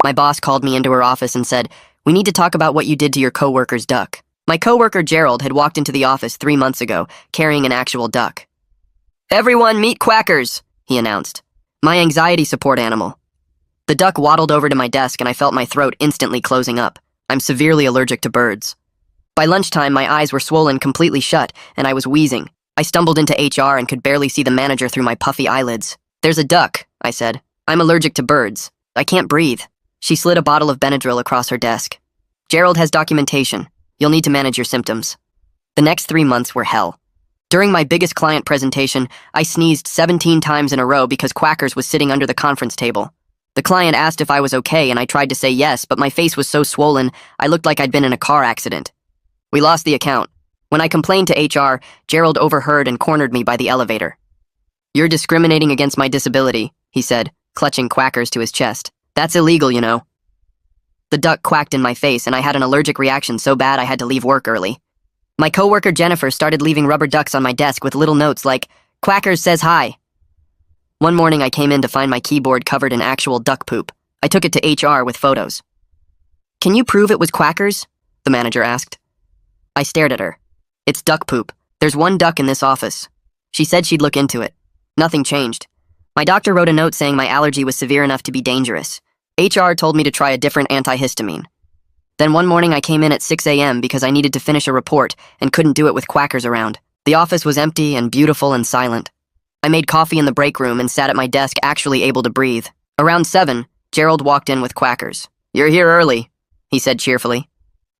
My boss called me into her office and said, "We need to talk about what you did to your coworker's duck." My coworker Gerald had walked into the office 3 months ago, carrying an actual duck. "Everyone meet Quackers," he announced. My anxiety support animal. The duck waddled over to my desk and I felt my throat instantly closing up. I'm severely allergic to birds. By lunchtime, my eyes were swollen completely shut and I was wheezing. I stumbled into HR and could barely see the manager through my puffy eyelids. "There's a duck," I said. "I'm allergic to birds. I can't breathe." She slid a bottle of Benadryl across her desk. "Gerald has documentation. You'll need to manage your symptoms." The next 3 months were hell. During my biggest client presentation, I sneezed 17 times in a row because Quackers was sitting under the conference table. The client asked if I was okay and I tried to say yes, but my face was so swollen, I looked like I'd been in a car accident. We lost the account. When I complained to HR, Gerald overheard and cornered me by the elevator. "You're discriminating against my disability," he said, clutching Quackers to his chest. "That's illegal, you know." The duck quacked in my face and I had an allergic reaction so bad I had to leave work early. My coworker Jennifer started leaving rubber ducks on my desk with little notes like, "Quackers says hi." One morning I came in to find my keyboard covered in actual duck poop. I took it to HR with photos. "Can you prove it was Quackers?" the manager asked. I stared at her. "It's duck poop. There's one duck in this office." She said she'd look into it. Nothing changed. My doctor wrote a note saying my allergy was severe enough to be dangerous. HR told me to try a different antihistamine. Then one morning I came in at 6 a.m. because I needed to finish a report and couldn't do it with Quackers around. The office was empty and beautiful and silent. I made coffee in the break room and sat at my desk actually able to breathe. Around 7, Gerald walked in with Quackers. "You're here early," he said cheerfully.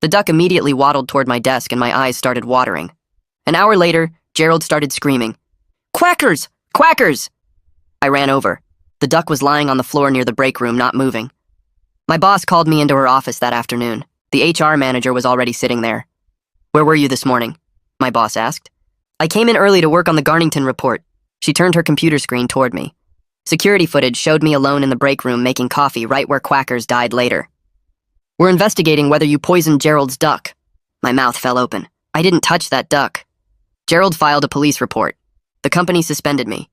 The duck immediately waddled toward my desk and my eyes started watering. An hour later, Gerald started screaming, "Quackers! Quackers!" I ran over. The duck was lying on the floor near the break room, not moving. My boss called me into her office that afternoon. The HR manager was already sitting there. "Where were you this morning?" my boss asked. "I came in early to work on the Garnington report." She turned her computer screen toward me. Security footage showed me alone in the break room making coffee right where Quackers died later. "We're investigating whether you poisoned Gerald's duck." My mouth fell open. I didn't touch that duck. Gerald filed a police report. The company suspended me.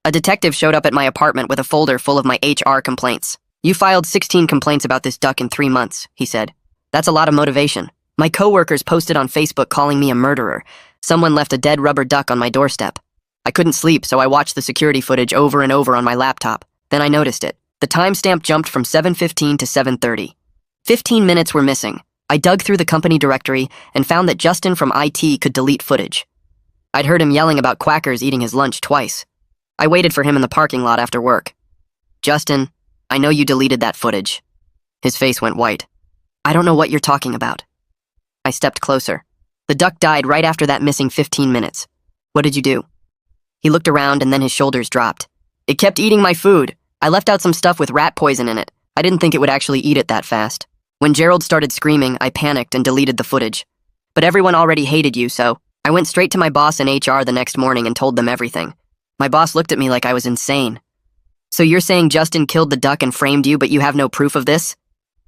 A detective showed up at my apartment with a folder full of my HR complaints. "You filed 16 complaints about this duck in 3 months, he said. "That's a lot of motivation." My coworkers posted on Facebook calling me a murderer. Someone left a dead rubber duck on my doorstep. I couldn't sleep, so I watched the security footage over and over on my laptop. Then I noticed it. The timestamp jumped from 7:15 to 7:30. 15 minutes were missing. I dug through the company directory and found that Justin from IT could delete footage. I'd heard him yelling about Quackers eating his lunch twice. I waited for him in the parking lot after work. "Justin, I know you deleted that footage." His face went white. "I don't know what you're talking about." I stepped closer. The duck died right after that missing 15 minutes. "What did you do?" He looked around and then his shoulders dropped. "It kept eating my food. I left out some stuff with rat poison in it. I didn't think it would actually eat it that fast." When Gerald started screaming, I panicked and deleted the footage. But everyone already hated you, so I went straight to my boss in HR the next morning and told them everything. My boss looked at me like I was insane. "So you're saying Justin killed the duck and framed you, but you have no proof of this?"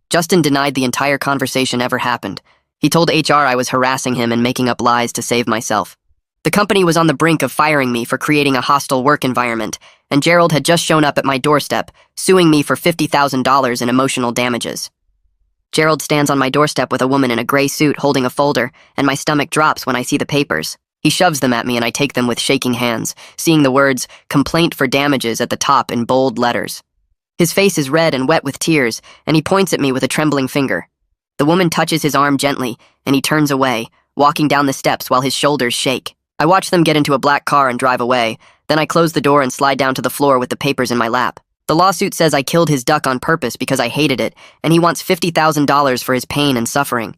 Justin denied the entire conversation ever happened. He told HR I was harassing him and making up lies to save myself. The company was on the brink of firing me for creating a hostile work environment, and Gerald had just shown up at my doorstep, suing me for $50,000 in emotional damages. Gerald stands on my doorstep with a woman in a gray suit holding a folder, and my stomach drops when I see the papers. He shoves them at me and I take them with shaking hands, seeing the words, "Complaint for damages" at the top in bold letters. His face is red and wet with tears, and he points at me with a trembling finger. The woman touches his arm gently, and he turns away, walking down the steps while his shoulders shake. I watch them get into a black car and drive away, then I close the door and slide down to the floor with the papers in my lap. The lawsuit says I killed his duck on purpose because I hated it, and he wants $50,000 for his pain and suffering.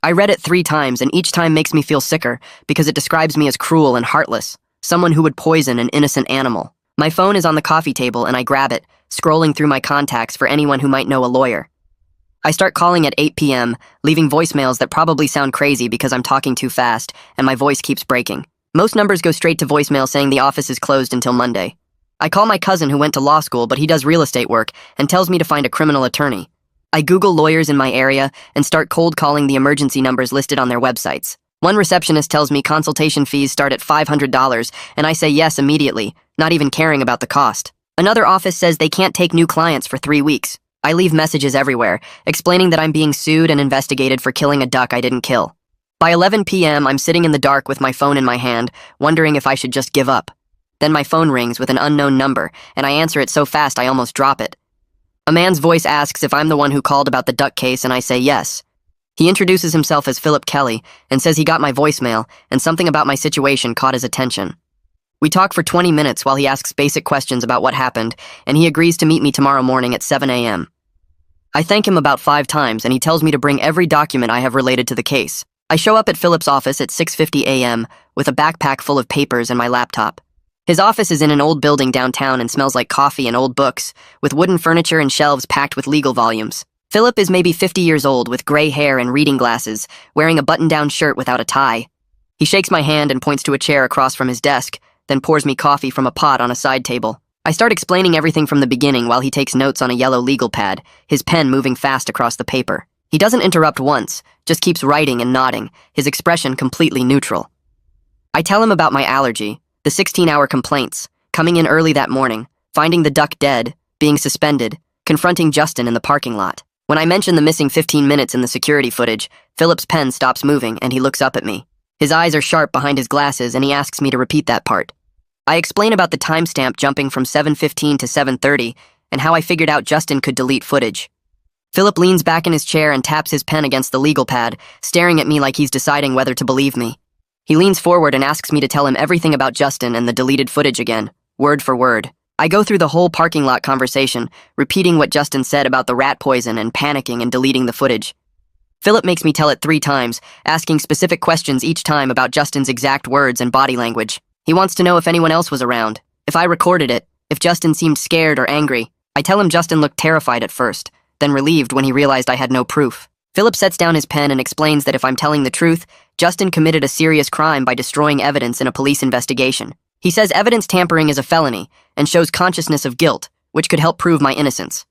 I read it 3 times, and each time makes me feel sicker because it describes me as cruel and heartless, someone who would poison an innocent animal. My phone is on the coffee table, and I grab it, scrolling through my contacts for anyone who might know a lawyer. I start calling at 8 p.m., leaving voicemails that probably sound crazy because I'm talking too fast, and my voice keeps breaking. Most numbers go straight to voicemail saying the office is closed until Monday. I call my cousin who went to law school, but he does real estate work, and tells me to find a criminal attorney. I Google lawyers in my area and start cold calling the emergency numbers listed on their websites. One receptionist tells me consultation fees start at $500, and I say yes immediately, not even caring about the cost. Another office says they can't take new clients for 3 weeks. I leave messages everywhere, explaining that I'm being sued and investigated for killing a duck I didn't kill. By 11 p.m., I'm sitting in the dark with my phone in my hand, wondering if I should just give up. Then my phone rings with an unknown number, and I answer it so fast I almost drop it. A man's voice asks if I'm the one who called about the duck case, and I say yes. He introduces himself as Philip Kelly and says he got my voicemail, and something about my situation caught his attention. We talk for 20 minutes while he asks basic questions about what happened, and he agrees to meet me tomorrow morning at 7 a.m. I thank him about 5 times, and he tells me to bring every document I have related to the case. I show up at Philip's office at 6:50 a.m. with a backpack full of papers and my laptop. His office is in an old building downtown and smells like coffee and old books, with wooden furniture and shelves packed with legal volumes. Philip is maybe 50 years old with gray hair and reading glasses, wearing a button-down shirt without a tie. He shakes my hand and points to a chair across from his desk, then pours me coffee from a pot on a side table. I start explaining everything from the beginning while he takes notes on a yellow legal pad, his pen moving fast across the paper. He doesn't interrupt once, just keeps writing and nodding, his expression completely neutral. I tell him about my allergy, the 16-hour complaints, coming in early that morning, finding the duck dead, being suspended, confronting Justin in the parking lot. When I mention the missing 15 minutes in the security footage, Philip's pen stops moving and he looks up at me. His eyes are sharp behind his glasses and he asks me to repeat that part. I explain about the timestamp jumping from 7:15 to 7:30 and how I figured out Justin could delete footage. Philip leans back in his chair and taps his pen against the legal pad, staring at me like he's deciding whether to believe me. He leans forward and asks me to tell him everything about Justin and the deleted footage again, word for word. I go through the whole parking lot conversation, repeating what Justin said about the rat poison and panicking and deleting the footage. Philip makes me tell it 3 times, asking specific questions each time about Justin's exact words and body language. He wants to know if anyone else was around, if I recorded it, if Justin seemed scared or angry. I tell him Justin looked terrified at first, then relieved when he realized I had no proof. Philip sets down his pen and explains that if I'm telling the truth, Justin committed a serious crime by destroying evidence in a police investigation. He says evidence tampering is a felony and shows consciousness of guilt, which could help prove my innocence.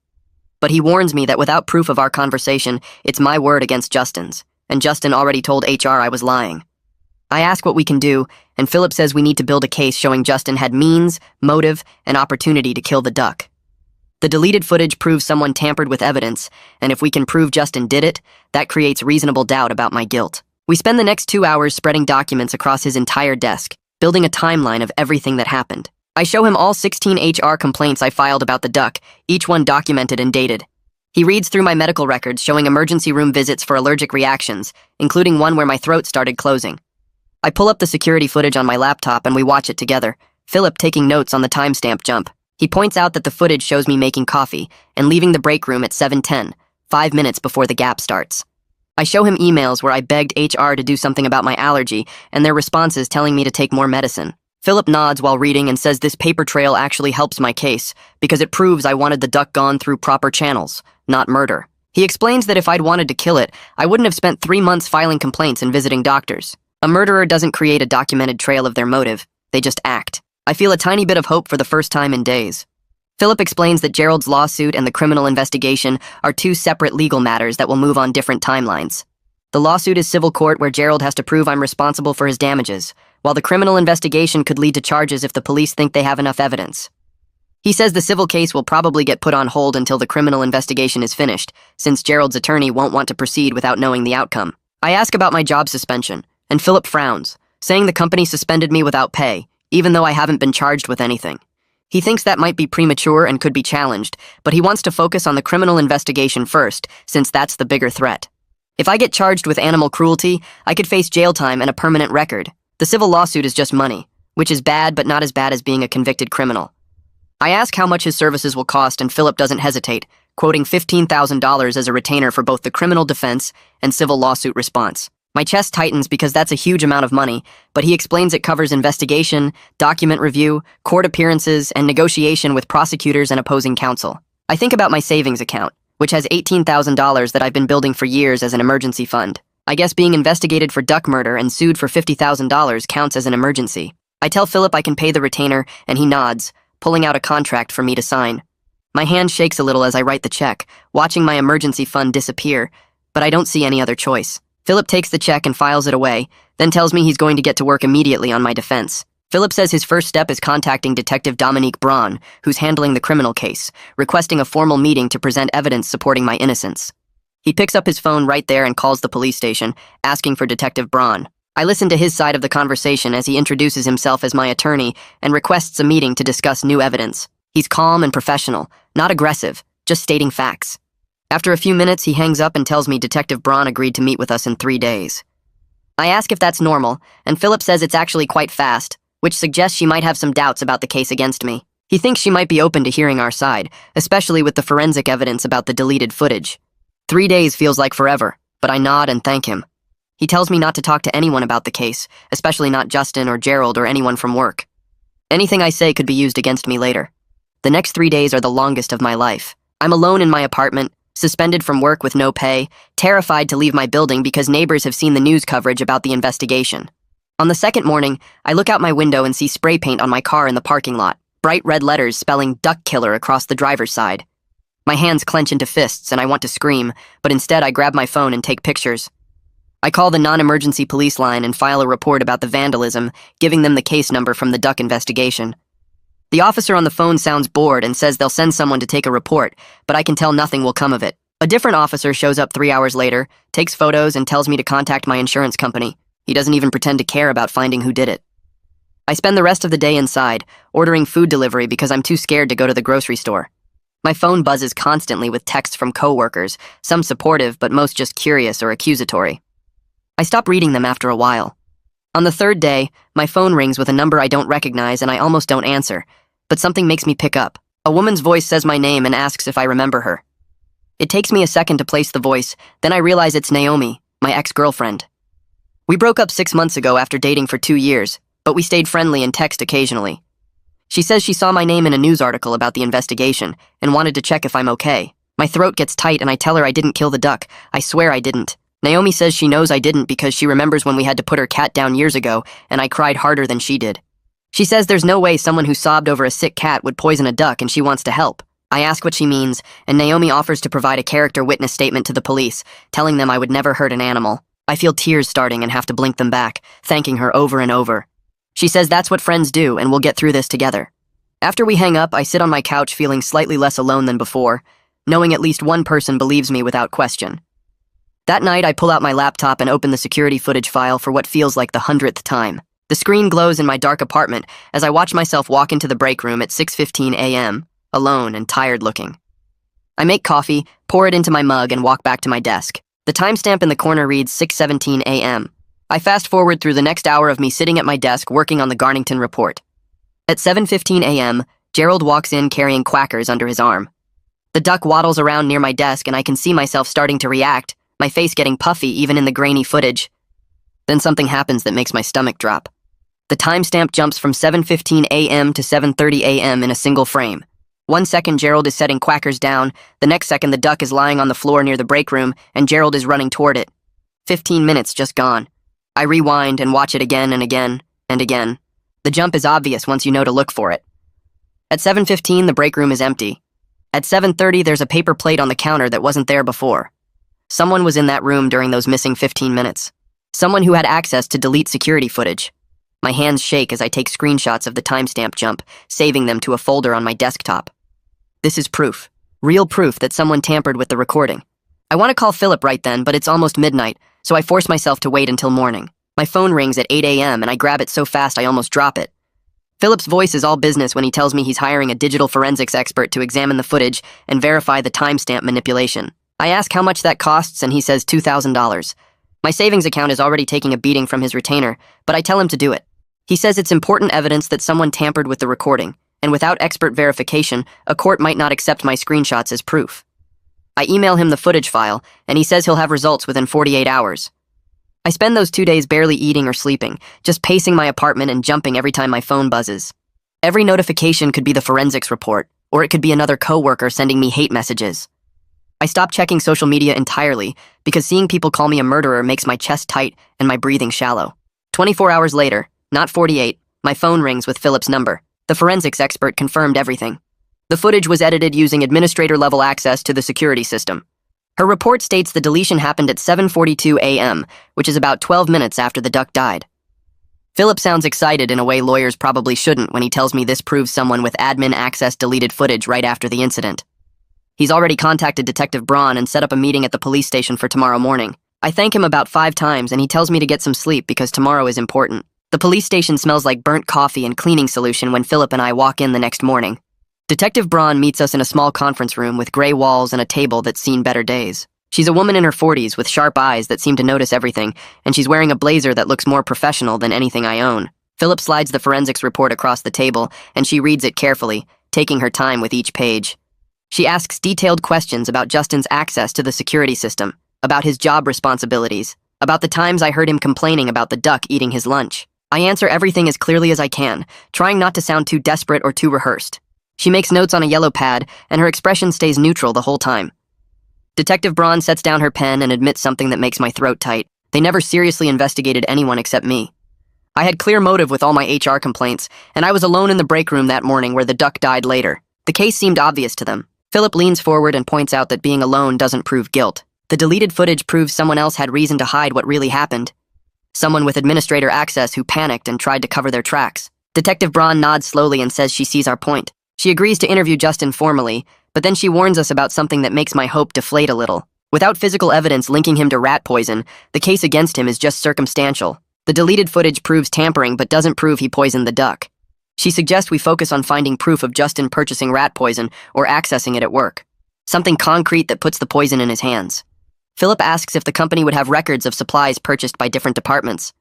But he warns me that without proof of our conversation, it's my word against Justin's, and Justin already told HR I was lying. I ask what we can do, and Philip says we need to build a case showing Justin had means, motive, and opportunity to kill the duck. The deleted footage proves someone tampered with evidence, and if we can prove Justin did it, that creates reasonable doubt about my guilt. We spend the next 2 hours spreading documents across his entire desk, building a timeline of everything that happened. I show him all 16 HR complaints I filed about the duck, each one documented and dated. He reads through my medical records showing emergency room visits for allergic reactions, including one where my throat started closing. I pull up the security footage on my laptop and we watch it together, Philip taking notes on the timestamp jump. He points out that the footage shows me making coffee and leaving the break room at 7:10, 5 minutes before the gap starts. I show him emails where I begged HR to do something about my allergy and their responses telling me to take more medicine. Philip nods while reading and says this paper trail actually helps my case because it proves I wanted the duck gone through proper channels, not murder. He explains that if I'd wanted to kill it, I wouldn't have spent 3 months filing complaints and visiting doctors. A murderer doesn't create a documented trail of their motive, they just act. I feel a tiny bit of hope for the first time in days. Philip explains that Gerald's lawsuit and the criminal investigation are 2 separate legal matters that will move on different timelines. The lawsuit is civil court where Gerald has to prove I'm responsible for his damages, while the criminal investigation could lead to charges if the police think they have enough evidence. He says the civil case will probably get put on hold until the criminal investigation is finished, since Gerald's attorney won't want to proceed without knowing the outcome. I ask about my job suspension, and Philip frowns, saying the company suspended me without pay, even though I haven't been charged with anything. He thinks that might be premature and could be challenged, but he wants to focus on the criminal investigation first, since that's the bigger threat. If I get charged with animal cruelty, I could face jail time and a permanent record. The civil lawsuit is just money, which is bad but not as bad as being a convicted criminal. I ask how much his services will cost and Philip doesn't hesitate, quoting $15,000 as a retainer for both the criminal defense and civil lawsuit response. My chest tightens because that's a huge amount of money, but he explains it covers investigation, document review, court appearances, and negotiation with prosecutors and opposing counsel. I think about my savings account, which has $18,000 that I've been building for years as an emergency fund. I guess being investigated for duck murder and sued for $50,000 counts as an emergency. I tell Philip I can pay the retainer, and he nods, pulling out a contract for me to sign. My hand shakes a little as I write the check, watching my emergency fund disappear, but I don't see any other choice. Philip takes the check and files it away, then tells me he's going to get to work immediately on my defense. Philip says his first step is contacting Detective Dominique Braun, who's handling the criminal case, requesting a formal meeting to present evidence supporting my innocence. He picks up his phone right there and calls the police station, asking for Detective Braun. I listen to his side of the conversation as he introduces himself as my attorney and requests a meeting to discuss new evidence. He's calm and professional, not aggressive, just stating facts. After a few minutes, he hangs up and tells me Detective Braun agreed to meet with us in 3 days. I ask if that's normal, and Philip says it's actually quite fast, which suggests she might have some doubts about the case against me. He thinks she might be open to hearing our side, especially with the forensic evidence about the deleted footage. 3 days feels like forever, but I nod and thank him. He tells me not to talk to anyone about the case, especially not Justin or Gerald or anyone from work. Anything I say could be used against me later. The next 3 days are the longest of my life. I'm alone in my apartment, suspended from work with no pay, terrified to leave my building because neighbors have seen the news coverage about the investigation. On the second morning, I look out my window and see spray paint on my car in the parking lot, bright red letters spelling "Duck Killer" across the driver's side. My hands clench into fists and I want to scream, but instead I grab my phone and take pictures. I call the non-emergency police line and file a report about the vandalism, giving them the case number from the duck investigation. The officer on the phone sounds bored and says they'll send someone to take a report, but I can tell nothing will come of it. A different officer shows up 3 hours later, takes photos, and tells me to contact my insurance company. He doesn't even pretend to care about finding who did it. I spend the rest of the day inside, ordering food delivery because I'm too scared to go to the grocery store. My phone buzzes constantly with texts from coworkers, some supportive but most just curious or accusatory. I stop reading them after a while. On the third day, my phone rings with a number I don't recognize and I almost don't answer, but something makes me pick up. A woman's voice says my name and asks if I remember her. It takes me a second to place the voice, then I realize it's Naomi, my ex-girlfriend. We broke up 6 months ago after dating for 2 years, but we stayed friendly and text occasionally. She says she saw my name in a news article about the investigation and wanted to check if I'm okay. My throat gets tight and I tell her I didn't kill the duck. I swear I didn't. Naomi says she knows I didn't because she remembers when we had to put her cat down years ago and I cried harder than she did. She says there's no way someone who sobbed over a sick cat would poison a duck and she wants to help. I ask what she means, and Naomi offers to provide a character witness statement to the police, telling them I would never hurt an animal. I feel tears starting and have to blink them back, thanking her over and over. She says that's what friends do and we'll get through this together. After we hang up, I sit on my couch feeling slightly less alone than before, knowing at least one person believes me without question. That night, I pull out my laptop and open the security footage file for what feels like the 100th time. The screen glows in my dark apartment as I watch myself walk into the break room at 6:15 a.m., alone and tired-looking. I make coffee, pour it into my mug, and walk back to my desk. The timestamp in the corner reads 6:17 a.m. I fast-forward through the next hour of me sitting at my desk working on the Garnington report. At 7:15 a.m., Gerald walks in carrying quackers under his arm. The duck waddles around near my desk and I can see myself starting to react, my face getting puffy even in the grainy footage. Then something happens that makes my stomach drop. The timestamp jumps from 7:15 a.m. to 7:30 a.m. in a single frame. 1 second Gerald is setting quackers down, the next second the duck is lying on the floor near the break room and Gerald is running toward it. 15 minutes just gone. I rewind and watch it again and again and again. The jump is obvious once you know to look for it. At 7:15, the break room is empty. At 7:30, there's a paper plate on the counter that wasn't there before. Someone was in that room during those missing 15 minutes. Someone who had access to delete security footage. My hands shake as I take screenshots of the timestamp jump, saving them to a folder on my desktop. This is proof. Real proof that someone tampered with the recording. I want to call Philip right then, but it's almost midnight, so I force myself to wait until morning. My phone rings at 8 a.m. and I grab it so fast I almost drop it. Philip's voice is all business when he tells me he's hiring a digital forensics expert to examine the footage and verify the timestamp manipulation. I ask how much that costs and he says $2,000. My savings account is already taking a beating from his retainer, but I tell him to do it. He says it's important evidence that someone tampered with the recording, and without expert verification, a court might not accept my screenshots as proof. I email him the footage file, and he says he'll have results within 48 hours. I spend those 2 days barely eating or sleeping, just pacing my apartment and jumping every time my phone buzzes. Every notification could be the forensics report, or it could be another coworker sending me hate messages. I stop checking social media entirely because seeing people call me a murderer makes my chest tight and my breathing shallow. 24 hours later, not 48, my phone rings with Philip's number. The forensics expert confirmed everything. The footage was edited using administrator-level access to the security system. Her report states the deletion happened at 7:42 a.m., which is about 12 minutes after the duck died. Philip sounds excited in a way lawyers probably shouldn't when he tells me this proves someone with admin access deleted footage right after the incident. He's already contacted Detective Braun and set up a meeting at the police station for tomorrow morning. I thank him about 5 times and he tells me to get some sleep because tomorrow is important. The police station smells like burnt coffee and cleaning solution when Philip and I walk in the next morning. Detective Braun meets us in a small conference room with gray walls and a table that's seen better days. She's a woman in her 40s with sharp eyes that seem to notice everything, and she's wearing a blazer that looks more professional than anything I own. Philip slides the forensics report across the table, and she reads it carefully, taking her time with each page. She asks detailed questions about Justin's access to the security system, about his job responsibilities, about the times I heard him complaining about the duck eating his lunch. I answer everything as clearly as I can, trying not to sound too desperate or too rehearsed. She makes notes on a yellow pad, and her expression stays neutral the whole time. Detective Braun sets down her pen and admits something that makes my throat tight. They never seriously investigated anyone except me. I had clear motive with all my HR complaints, and I was alone in the break room that morning where the duck died later. The case seemed obvious to them. Philip leans forward and points out that being alone doesn't prove guilt. The deleted footage proves someone else had reason to hide what really happened. Someone with administrator access who panicked and tried to cover their tracks. Detective Braun nods slowly and says she sees our point. She agrees to interview Justin formally, but then she warns us about something that makes my hope deflate a little. Without physical evidence linking him to rat poison, the case against him is just circumstantial. The deleted footage proves tampering but doesn't prove he poisoned the duck. She suggests we focus on finding proof of Justin purchasing rat poison or accessing it at work. Something concrete that puts the poison in his hands. Philip asks if the company would have records of supplies purchased by different departments.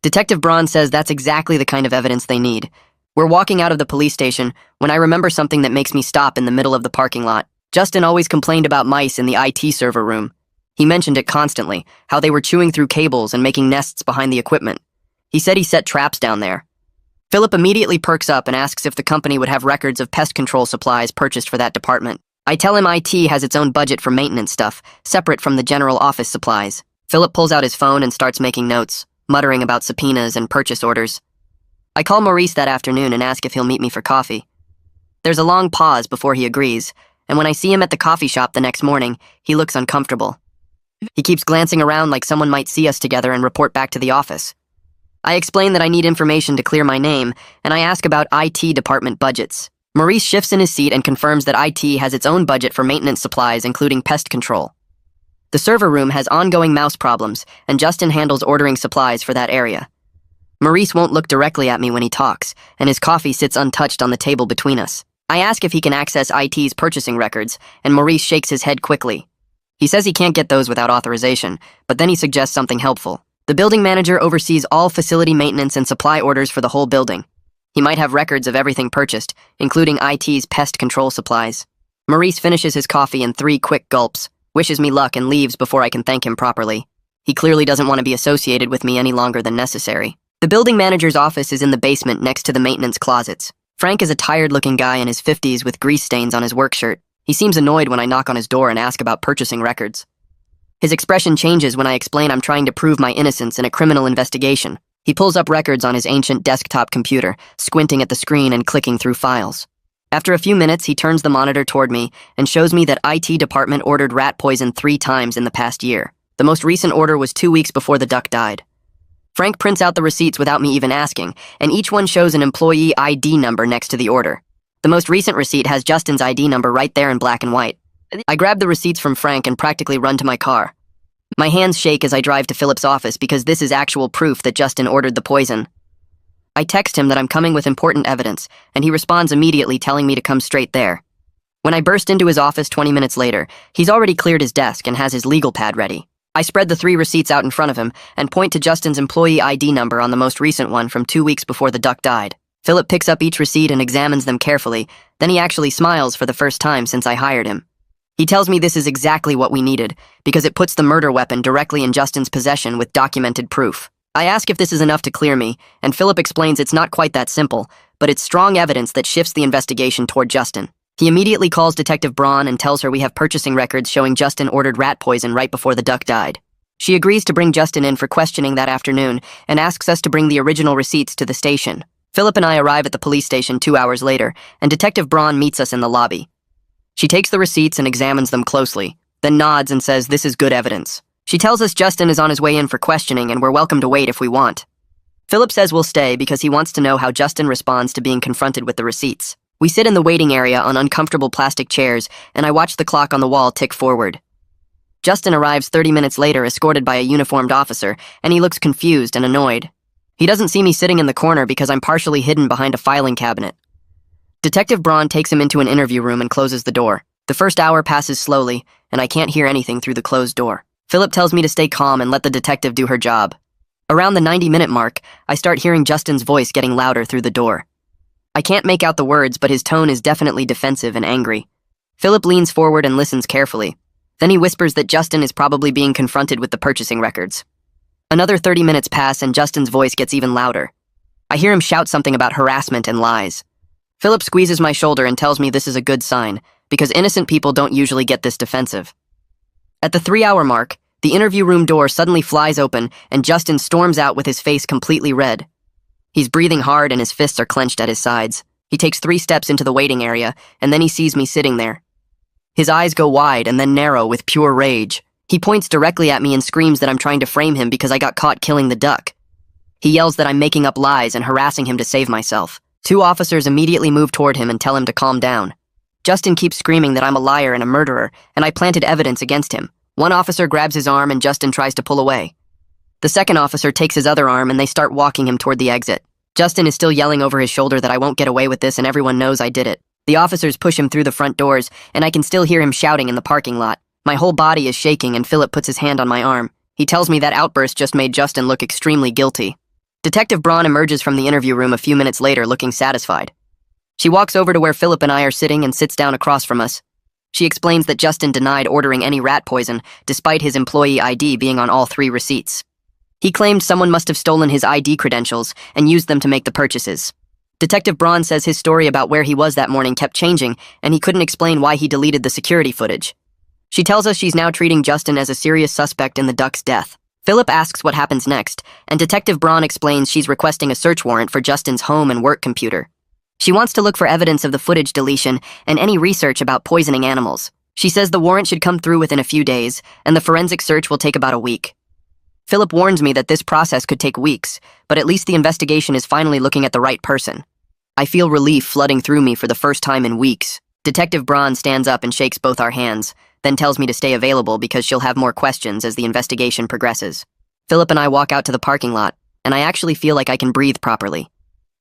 Detective Braun says that's exactly the kind of evidence they need. We're walking out of the police station when I remember something that makes me stop in the middle of the parking lot. Justin always complained about mice in the IT server room. He mentioned it constantly, how they were chewing through cables and making nests behind the equipment. He said he set traps down there. Philip immediately perks up and asks if the company would have records of pest control supplies purchased for that department. I tell him IT has its own budget for maintenance stuff, separate from the general office supplies. Philip pulls out his phone and starts making notes, muttering about subpoenas and purchase orders. I call Maurice that afternoon and ask if he'll meet me for coffee. There's a long pause before he agrees, and when I see him at the coffee shop the next morning, he looks uncomfortable. He keeps glancing around like someone might see us together and report back to the office. I explain that I need information to clear my name, and I ask about IT department budgets. Maurice shifts in his seat and confirms that IT has its own budget for maintenance supplies, including pest control. The server room has ongoing mouse problems, and Justin handles ordering supplies for that area. Maurice won't look directly at me when he talks, and his coffee sits untouched on the table between us. I ask if he can access IT's purchasing records, and Maurice shakes his head quickly. He says he can't get those without authorization, but then he suggests something helpful. The building manager oversees all facility maintenance and supply orders for the whole building. He might have records of everything purchased, including IT's pest control supplies. Maurice finishes his coffee in 3 quick gulps, wishes me luck, and leaves before I can thank him properly. He clearly doesn't want to be associated with me any longer than necessary. The building manager's office is in the basement next to the maintenance closets. Frank is a tired-looking guy in his 50s with grease stains on his work shirt. He seems annoyed when I knock on his door and ask about purchasing records. His expression changes when I explain I'm trying to prove my innocence in a criminal investigation. He pulls up records on his ancient desktop computer, squinting at the screen and clicking through files. After a few minutes, he turns the monitor toward me and shows me that IT department ordered rat poison 3 times in the past year. The most recent order was 2 weeks before the duck died. Frank prints out the receipts without me even asking, and each one shows an employee ID number next to the order. The most recent receipt has Justin's ID number right there in black and white. I grab the receipts from Frank and practically run to my car. My hands shake as I drive to Philip's office because this is actual proof that Justin ordered the poison. I text him that I'm coming with important evidence, and he responds immediately telling me to come straight there. When I burst into his office 20 minutes later, he's already cleared his desk and has his legal pad ready. I spread the 3 receipts out in front of him and point to Justin's employee ID number on the most recent one from 2 weeks before the duck died. Philip picks up each receipt and examines them carefully, then he actually smiles for the first time since I hired him. He tells me this is exactly what we needed, because it puts the murder weapon directly in Justin's possession with documented proof. I ask if this is enough to clear me, and Philip explains it's not quite that simple, but it's strong evidence that shifts the investigation toward Justin. He immediately calls Detective Braun and tells her we have purchasing records showing Justin ordered rat poison right before the duck died. She agrees to bring Justin in for questioning that afternoon and asks us to bring the original receipts to the station. Philip and I arrive at the police station 2 hours later, and Detective Braun meets us in the lobby. She takes the receipts and examines them closely, then nods and says this is good evidence. She tells us Justin is on his way in for questioning and we're welcome to wait if we want. Philip says we'll stay because he wants to know how Justin responds to being confronted with the receipts. We sit in the waiting area on uncomfortable plastic chairs, and I watch the clock on the wall tick forward. Justin arrives 30 minutes later escorted by a uniformed officer, and he looks confused and annoyed. He doesn't see me sitting in the corner because I'm partially hidden behind a filing cabinet. Detective Braun takes him into an interview room and closes the door. The first hour passes slowly, and I can't hear anything through the closed door. Philip tells me to stay calm and let the detective do her job. Around the 90-minute mark, I start hearing Justin's voice getting louder through the door. I can't make out the words, but his tone is definitely defensive and angry. Philip leans forward and listens carefully. Then he whispers that Justin is probably being confronted with the purchasing records. Another 30 minutes pass and Justin's voice gets even louder. I hear him shout something about harassment and lies. Philip squeezes my shoulder and tells me this is a good sign, because innocent people don't usually get this defensive. At the 3-hour mark, the interview room door suddenly flies open and Justin storms out with his face completely red. He's breathing hard and his fists are clenched at his sides. He takes 3 steps into the waiting area, and then he sees me sitting there. His eyes go wide and then narrow with pure rage. He points directly at me and screams that I'm trying to frame him because I got caught killing the duck. He yells that I'm making up lies and harassing him to save myself. 2 officers immediately move toward him and tell him to calm down. Justin keeps screaming that I'm a liar and a murderer, and I planted evidence against him. 1 officer grabs his arm and Justin tries to pull away. The second officer takes his other arm and they start walking him toward the exit. Justin is still yelling over his shoulder that I won't get away with this and everyone knows I did it. The officers push him through the front doors, and I can still hear him shouting in the parking lot. My whole body is shaking and Philip puts his hand on my arm. He tells me that outburst just made Justin look extremely guilty. Detective Braun emerges from the interview room a few minutes later looking satisfied. She walks over to where Philip and I are sitting and sits down across from us. She explains that Justin denied ordering any rat poison, despite his employee ID being on all 3 receipts. He claimed someone must have stolen his ID credentials and used them to make the purchases. Detective Braun says his story about where he was that morning kept changing, and he couldn't explain why he deleted the security footage. She tells us she's now treating Justin as a serious suspect in the duck's death. Philip asks what happens next, and Detective Braun explains she's requesting a search warrant for Justin's home and work computer. She wants to look for evidence of the footage deletion and any research about poisoning animals. She says the warrant should come through within a few days, and the forensic search will take about a week. Philip warns me that this process could take weeks, but at least the investigation is finally looking at the right person. I feel relief flooding through me for the first time in weeks. Detective Braun stands up and shakes both our hands, then tells me to stay available because she'll have more questions as the investigation progresses. Philip and I walk out to the parking lot, and I actually feel like I can breathe properly.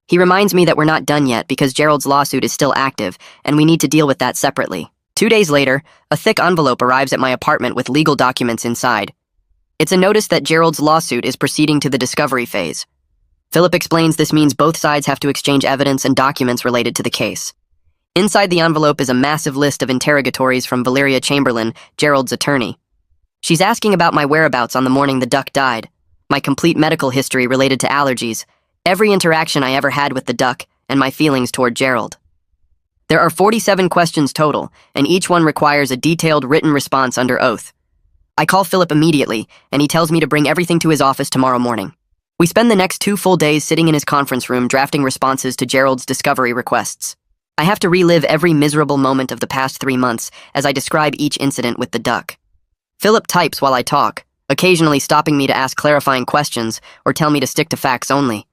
He reminds me that we're not done yet because Gerald's lawsuit is still active, and we need to deal with that separately. 2 days later, a thick envelope arrives at my apartment with legal documents inside. It's a notice that Gerald's lawsuit is proceeding to the discovery phase. Philip explains this means both sides have to exchange evidence and documents related to the case. Inside the envelope is a massive list of interrogatories from Valeria Chamberlain, Gerald's attorney. She's asking about my whereabouts on the morning the duck died, my complete medical history related to allergies, every interaction I ever had with the duck, and my feelings toward Gerald. There are 47 questions total, and each one requires a detailed written response under oath. I call Philip immediately, and he tells me to bring everything to his office tomorrow morning. We spend the next 2 full days sitting in his conference room drafting responses to Gerald's discovery requests. I have to relive every miserable moment of the past 3 months as I describe each incident with the duck. Philip types while I talk, occasionally stopping me to ask clarifying questions or tell me to stick to facts only.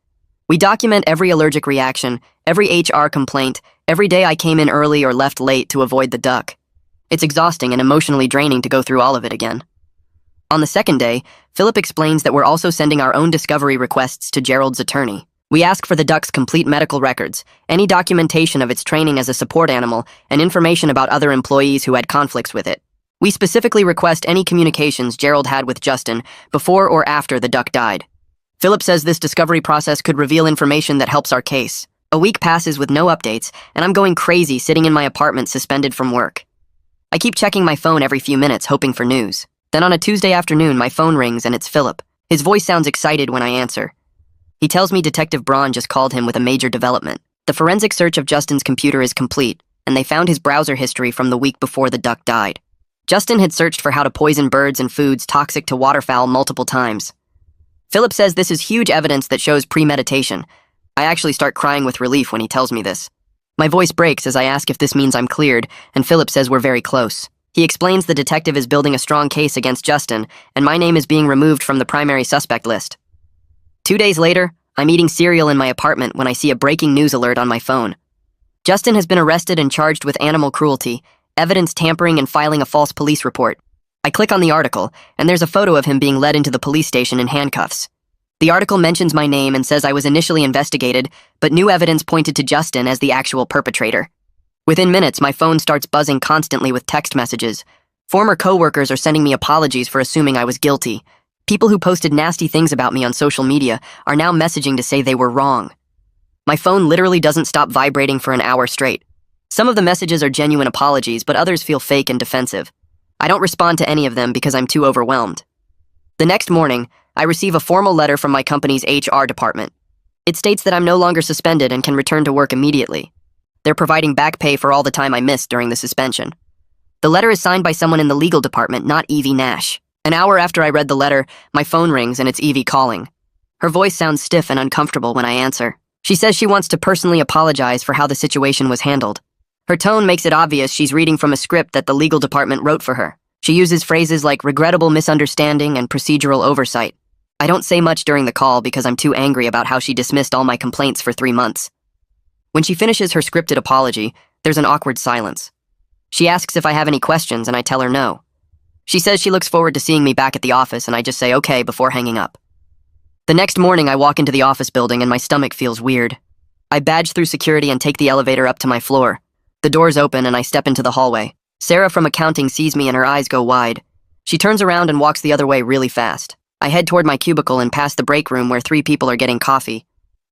We document every allergic reaction, every HR complaint, every day I came in early or left late to avoid the duck. It's exhausting and emotionally draining to go through all of it again. On the second day, Philip explains that we're also sending our own discovery requests to Gerald's attorney. We ask for the duck's complete medical records, any documentation of its training as a support animal, and information about other employees who had conflicts with it. We specifically request any communications Gerald had with Justin before or after the duck died. Philip says this discovery process could reveal information that helps our case. A week passes with no updates, and I'm going crazy sitting in my apartment suspended from work. I keep checking my phone every few minutes, hoping for news. Then on a Tuesday afternoon, my phone rings and it's Philip. His voice sounds excited when I answer. He tells me Detective Braun just called him with a major development. The forensic search of Justin's computer is complete, and they found his browser history from the week before the duck died. Justin had searched for how to poison birds and foods toxic to waterfowl multiple times. Philip says this is huge evidence that shows premeditation. I actually start crying with relief when he tells me this. My voice breaks as I ask if this means I'm cleared, and Philip says we're very close. He explains the detective is building a strong case against Justin, and my name is being removed from the primary suspect list. 2 days later, I'm eating cereal in my apartment when I see a breaking news alert on my phone. Justin has been arrested and charged with animal cruelty, evidence tampering, and filing a false police report. I click on the article, and there's a photo of him being led into the police station in handcuffs. The article mentions my name and says I was initially investigated, but new evidence pointed to Justin as the actual perpetrator. Within minutes, my phone starts buzzing constantly with text messages. Former coworkers are sending me apologies for assuming I was guilty. People who posted nasty things about me on social media are now messaging to say they were wrong. My phone literally doesn't stop vibrating for an hour straight. Some of the messages are genuine apologies, but others feel fake and defensive. I don't respond to any of them because I'm too overwhelmed. The next morning, I receive a formal letter from my company's HR department. It states that I'm no longer suspended and can return to work immediately. They're providing back pay for all the time I missed during the suspension. The letter is signed by someone in the legal department, not Evie Nash. An hour after I read the letter, my phone rings and it's Evie calling. Her voice sounds stiff and uncomfortable when I answer. She says she wants to personally apologize for how the situation was handled. Her tone makes it obvious she's reading from a script that the legal department wrote for her. She uses phrases like regrettable misunderstanding and procedural oversight. I don't say much during the call because I'm too angry about how she dismissed all my complaints for 3 months. When she finishes her scripted apology, there's an awkward silence. She asks if I have any questions and I tell her no. She says she looks forward to seeing me back at the office and I just say okay before hanging up. The next morning I walk into the office building and my stomach feels weird. I badge through security and take the elevator up to my floor. The doors open and I step into the hallway. Sarah from accounting sees me and her eyes go wide. She turns around and walks the other way really fast. I head toward my cubicle and past the break room where 3 people are getting coffee.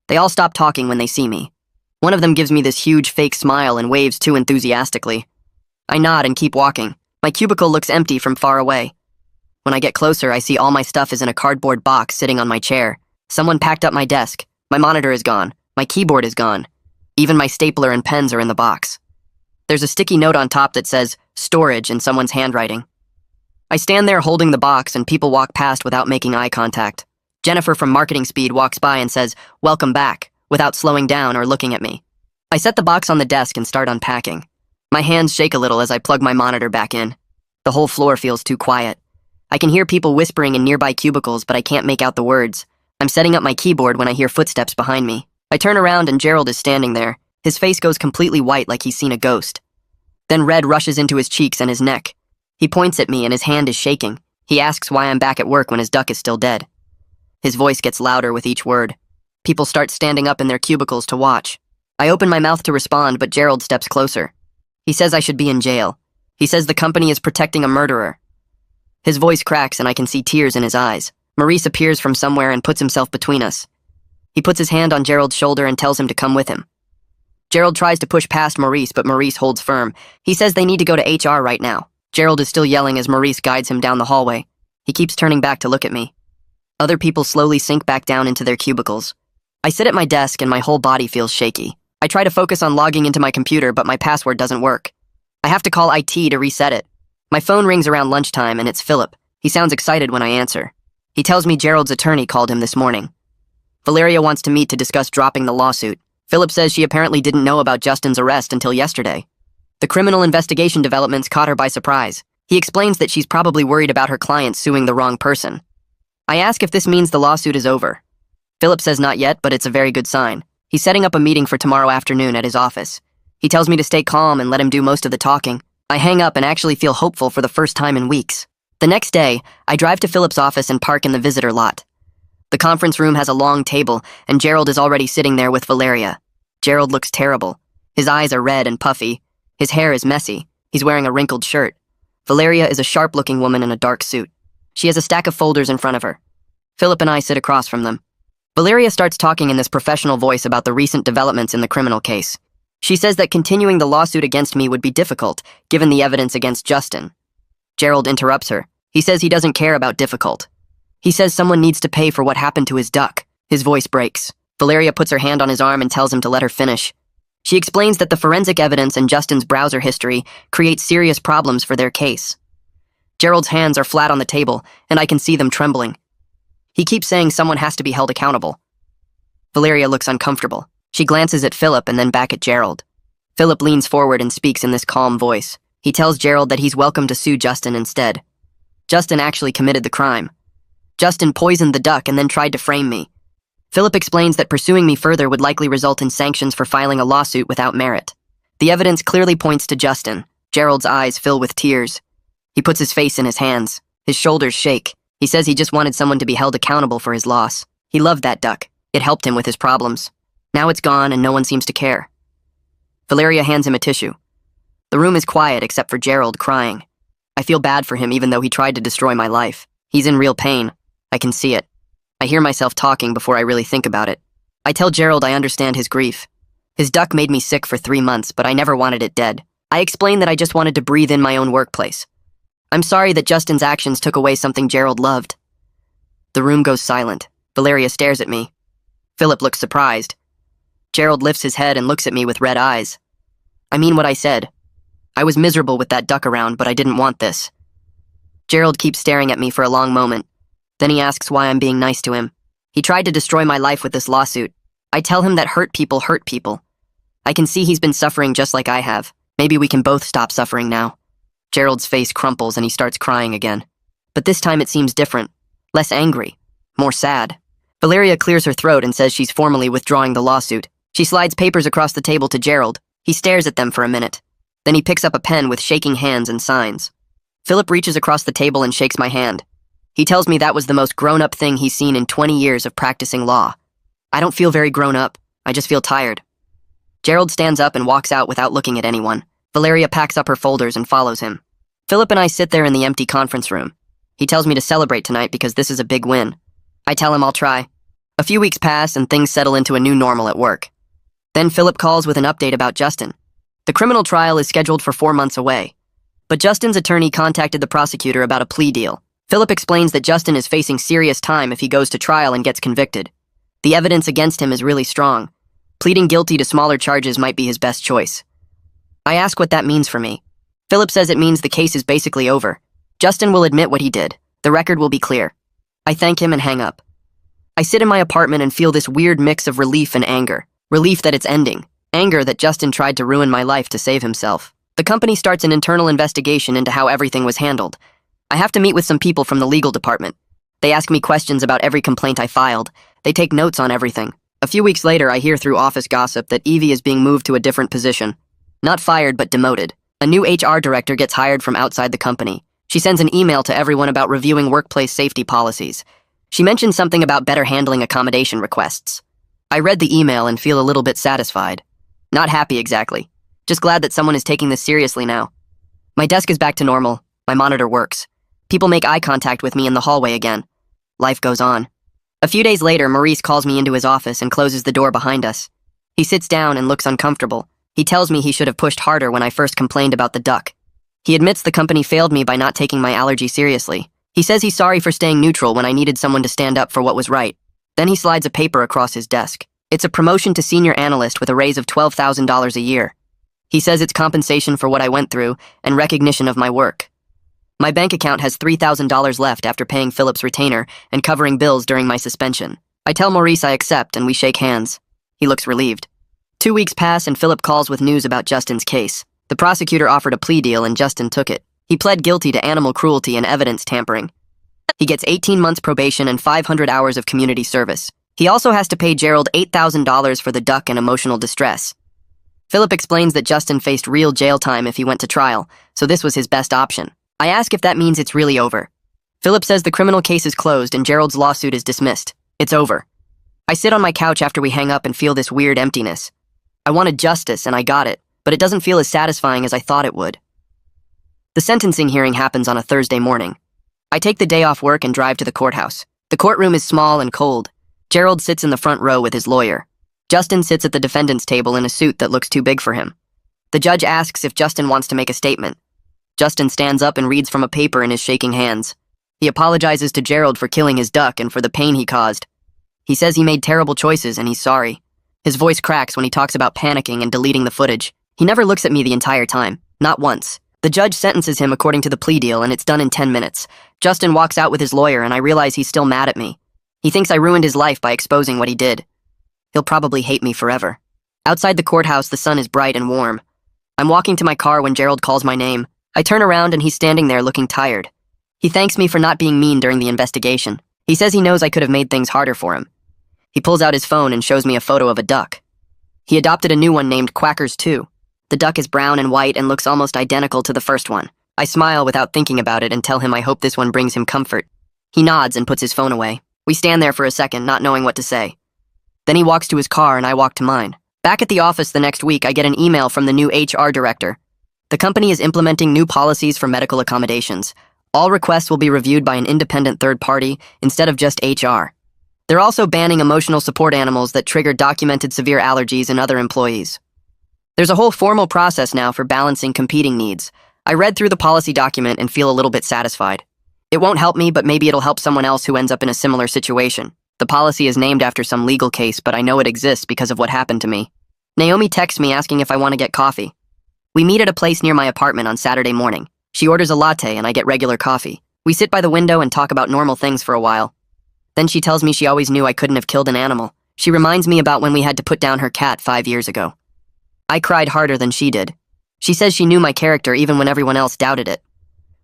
They all stop talking when they see me. One of them gives me this huge fake smile and waves too enthusiastically. I nod and keep walking. My cubicle looks empty from far away. When I get closer, I see all my stuff is in a cardboard box sitting on my chair. Someone packed up my desk. My monitor is gone. My keyboard is gone. Even my stapler and pens are in the box. There's a sticky note on top that says, storage, in someone's handwriting. I stand there holding the box and people walk past without making eye contact. Jennifer from Marketing Speed walks by and says, welcome back, without slowing down or looking at me. I set the box on the desk and start unpacking. My hands shake a little as I plug my monitor back in. The whole floor feels too quiet. I can hear people whispering in nearby cubicles, but I can't make out the words. I'm setting up my keyboard when I hear footsteps behind me. I turn around and Gerald is standing there. His face goes completely white like he's seen a ghost. Then red rushes into his cheeks and his neck. He points at me and his hand is shaking. He asks why I'm back at work when his duck is still dead. His voice gets louder with each word. People start standing up in their cubicles to watch. I open my mouth to respond, but Gerald steps closer. He says I should be in jail. He says the company is protecting a murderer. His voice cracks and I can see tears in his eyes. Maurice appears from somewhere and puts himself between us. He puts his hand on Gerald's shoulder and tells him to come with him. Gerald tries to push past Maurice, but Maurice holds firm. He says they need to go to HR right now. Gerald is still yelling as Maurice guides him down the hallway. He keeps turning back to look at me. Other people slowly sink back down into their cubicles. I sit at my desk and my whole body feels shaky. I try to focus on logging into my computer, but my password doesn't work. I have to call IT to reset it. My phone rings around lunchtime and it's Philip. He sounds excited when I answer. He tells me Gerald's attorney called him this morning. Valeria wants to meet to discuss dropping the lawsuit. Philip says she apparently didn't know about Justin's arrest until yesterday. The criminal investigation developments caught her by surprise. He explains that she's probably worried about her client suing the wrong person. I ask if this means the lawsuit is over. Philip says not yet, but it's a very good sign. He's setting up a meeting for tomorrow afternoon at his office. He tells me to stay calm and let him do most of the talking. I hang up and actually feel hopeful for the first time in weeks. The next day, I drive to Philip's office and park in the visitor lot. The conference room has a long table, and Gerald is already sitting there with Valeria. Gerald looks terrible. His eyes are red and puffy. His hair is messy. He's wearing a wrinkled shirt. Valeria is a sharp-looking woman in a dark suit. She has a stack of folders in front of her. Philip and I sit across from them. Valeria starts talking in this professional voice about the recent developments in the criminal case. She says that continuing the lawsuit against me would be difficult, given the evidence against Justin. Gerald interrupts her. He says he doesn't care about difficult. He says someone needs to pay for what happened to his duck. His voice breaks. Valeria puts her hand on his arm and tells him to let her finish. She explains that the forensic evidence and Justin's browser history create serious problems for their case. Gerald's hands are flat on the table, and I can see them trembling. He keeps saying someone has to be held accountable. Valeria looks uncomfortable. She glances at Philip and then back at Gerald. Philip leans forward and speaks in this calm voice. He tells Gerald that he's welcome to sue Justin instead. Justin actually committed the crime. Justin poisoned the duck and then tried to frame me. Philip explains that pursuing me further would likely result in sanctions for filing a lawsuit without merit. The evidence clearly points to Justin. Gerald's eyes fill with tears. He puts his face in his hands. His shoulders shake. He says he just wanted someone to be held accountable for his loss. He loved that duck. It helped him with his problems. Now it's gone and no one seems to care. Valeria hands him a tissue. The room is quiet except for Gerald crying. I feel bad for him even though he tried to destroy my life. He's in real pain. I can see it. I hear myself talking before I really think about it. I tell Gerald I understand his grief. His duck made me sick for 3 months, but I never wanted it dead. I explain that I just wanted to breathe in my own workplace. I'm sorry that Justin's actions took away something Gerald loved. The room goes silent. Valeria stares at me. Philip looks surprised. Gerald lifts his head and looks at me with red eyes. I mean what I said. I was miserable with that duck around, but I didn't want this. Gerald keeps staring at me for a long moment. Then he asks why I'm being nice to him. He tried to destroy my life with this lawsuit. I tell him that hurt people hurt people. I can see he's been suffering just like I have. Maybe we can both stop suffering now. Gerald's face crumples and he starts crying again. But this time it seems different. Less angry. More sad. Valeria clears her throat and says she's formally withdrawing the lawsuit. She slides papers across the table to Gerald. He stares at them for a minute. Then he picks up a pen with shaking hands and signs. Philip reaches across the table and shakes my hand. He tells me that was the most grown-up thing he's seen in 20 years of practicing law. I don't feel very grown up. I just feel tired. Gerald stands up and walks out without looking at anyone. Valeria packs up her folders and follows him. Philip and I sit there in the empty conference room. He tells me to celebrate tonight because this is a big win. I tell him I'll try. A few weeks pass and things settle into a new normal at work. Then Philip calls with an update about Justin. The criminal trial is scheduled for 4 months away. But Justin's attorney contacted the prosecutor about a plea deal. Philip explains that Justin is facing serious time if he goes to trial and gets convicted. The evidence against him is really strong. Pleading guilty to smaller charges might be his best choice. I ask what that means for me. Philip says it means the case is basically over. Justin will admit what he did. The record will be clear. I thank him and hang up. I sit in my apartment and feel this weird mix of relief and anger. Relief that it's ending. Anger that Justin tried to ruin my life to save himself. The company starts an internal investigation into how everything was handled. I have to meet with some people from the legal department. They ask me questions about every complaint I filed. They take notes on everything. A few weeks later, I hear through office gossip that Evie is being moved to a different position. Not fired, but demoted. A new HR director gets hired from outside the company. She sends an email to everyone about reviewing workplace safety policies. She mentions something about better handling accommodation requests. I read the email and feel a little bit satisfied. Not happy exactly. Just glad that someone is taking this seriously now. My desk is back to normal. My monitor works. People make eye contact with me in the hallway again. Life goes on. A few days later, Maurice calls me into his office and closes the door behind us. He sits down and looks uncomfortable. He tells me he should have pushed harder when I first complained about the duck. He admits the company failed me by not taking my allergy seriously. He says he's sorry for staying neutral when I needed someone to stand up for what was right. Then he slides a paper across his desk. It's a promotion to senior analyst with a raise of $12,000 a year. He says it's compensation for what I went through and recognition of my work. My bank account has $3,000 left after paying Philip's retainer and covering bills during my suspension. I tell Maurice I accept and we shake hands. He looks relieved. 2 weeks pass and Philip calls with news about Justin's case. The prosecutor offered a plea deal and Justin took it. He pled guilty to animal cruelty and evidence tampering. He gets 18 months probation and 500 hours of community service. He also has to pay Gerald $8,000 for the duck and emotional distress. Philip explains that Justin faced real jail time if he went to trial, so this was his best option. I ask if that means it's really over. Philip says the criminal case is closed and Gerald's lawsuit is dismissed. It's over. I sit on my couch after we hang up and feel this weird emptiness. I wanted justice and I got it, but it doesn't feel as satisfying as I thought it would. The sentencing hearing happens on a Thursday morning. I take the day off work and drive to the courthouse. The courtroom is small and cold. Gerald sits in the front row with his lawyer. Justin sits at the defendant's table in a suit that looks too big for him. The judge asks if Justin wants to make a statement. Justin stands up and reads from a paper in his shaking hands. He apologizes to Gerald for killing his duck and for the pain he caused. He says he made terrible choices and he's sorry. His voice cracks when he talks about panicking and deleting the footage. He never looks at me the entire time, not once. The judge sentences him according to the plea deal and it's done in 10 minutes. Justin walks out with his lawyer and I realize he's still mad at me. He thinks I ruined his life by exposing what he did. He'll probably hate me forever. Outside the courthouse, the sun is bright and warm. I'm walking to my car when Gerald calls my name. I turn around and he's standing there looking tired. He thanks me for not being mean during the investigation. He says he knows I could have made things harder for him. He pulls out his phone and shows me a photo of a duck. He adopted a new one named Quackers too. The duck is brown and white and looks almost identical to the first one. I smile without thinking about it and tell him I hope this one brings him comfort. He nods and puts his phone away. We stand there for a second, not knowing what to say. Then he walks to his car and I walk to mine. Back at the office the next week, I get an email from the new HR director. The company is implementing new policies for medical accommodations. All requests will be reviewed by an independent third party instead of just HR. They're also banning emotional support animals that trigger documented severe allergies in other employees. There's a whole formal process now for balancing competing needs. I read through the policy document and feel a little bit satisfied. It won't help me, but maybe it'll help someone else who ends up in a similar situation. The policy is named after some legal case, but I know it exists because of what happened to me. Naomi texts me asking if I want to get coffee. We meet at a place near my apartment on Saturday morning. She orders a latte and I get regular coffee. We sit by the window and talk about normal things for a while. Then she tells me she always knew I couldn't have killed an animal. She reminds me about when we had to put down her cat 5 years ago. I cried harder than she did. She says she knew my character even when everyone else doubted it.